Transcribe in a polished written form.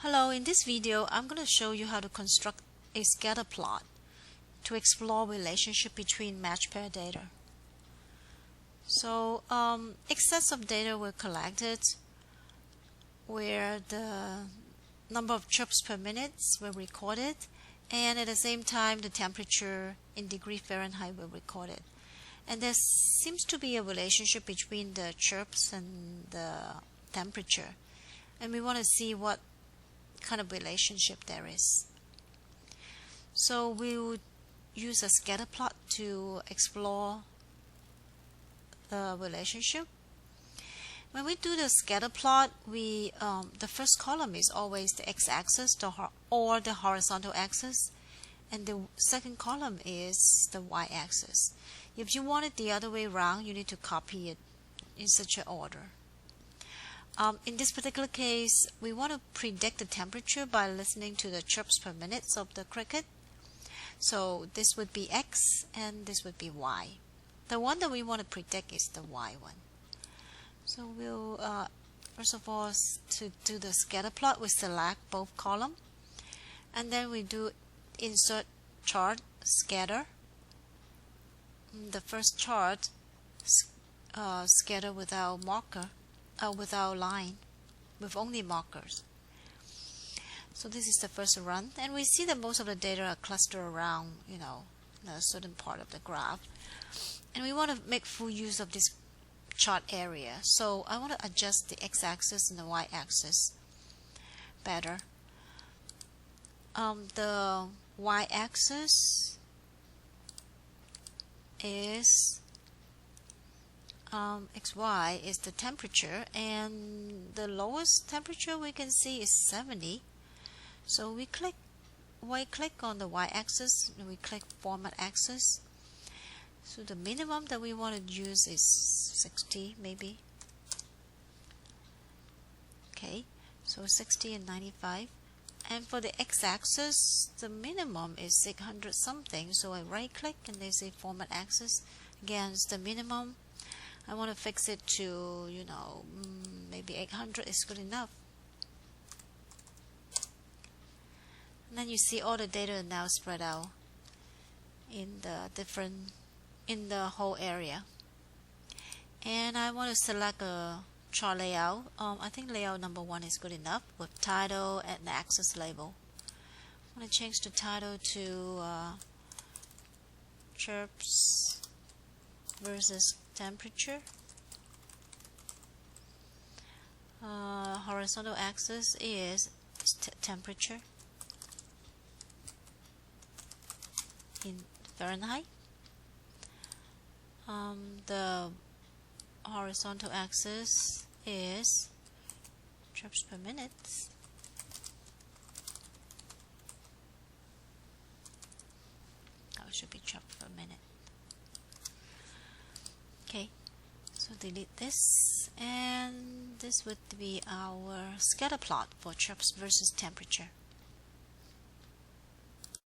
Hello, in this video I'm going to show you how to construct a scatter plot to explore relationship between matched pair data. So excess of data were collected where the number of chirps per minute were recorded, and at the same time the temperature in degree Fahrenheit were recorded. And there seems to be a relationship between the chirps and the temperature, and we want to see what kind of relationship there is. So we would use a scatter plot to explore the relationship. When we do the scatter plot, we the first column is always the x-axis or the horizontal axis, and the second column is the y-axis. If you want it the other way around, you need to copy it in such an order. In this particular case, we want to predict the temperature by listening to the chirps per minute of the cricket. So this would be X and this would be Y. The one that we want to predict is the Y one. So we'll, first of all, to do the scatter plot, we select both columns. And then we do insert chart scatter. The first chart, scatter without marker. Without line, with only markers. So this is the first run, and we see that most of the data are clustered around, a certain part of the graph, and we want to make full use of this chart area. So I want to adjust the x-axis and the y-axis better. The y-axis is XY is the temperature, and the lowest temperature we can see is 70. So we right click on the y-axis and we click format axis. So the minimum that we want to use is 60 maybe. Okay, so 60 and 95. And for the x-axis, the minimum is 600 something. So I right click and they say format axis. Again, it's the minimum. I want to fix it to, maybe 800 is good enough. And then you see all the data are now spread out in the whole area. And I want to select a chart layout. I think layout number 1 is good enough with title and the axis label. I want to change the title to chirps versus temperature. Horizontal axis is temperature in Fahrenheit. The horizontal axis is chirps per minute. It should be chirps per minute. Okay, so delete this, and this would be our scatter plot for chirps versus temperature.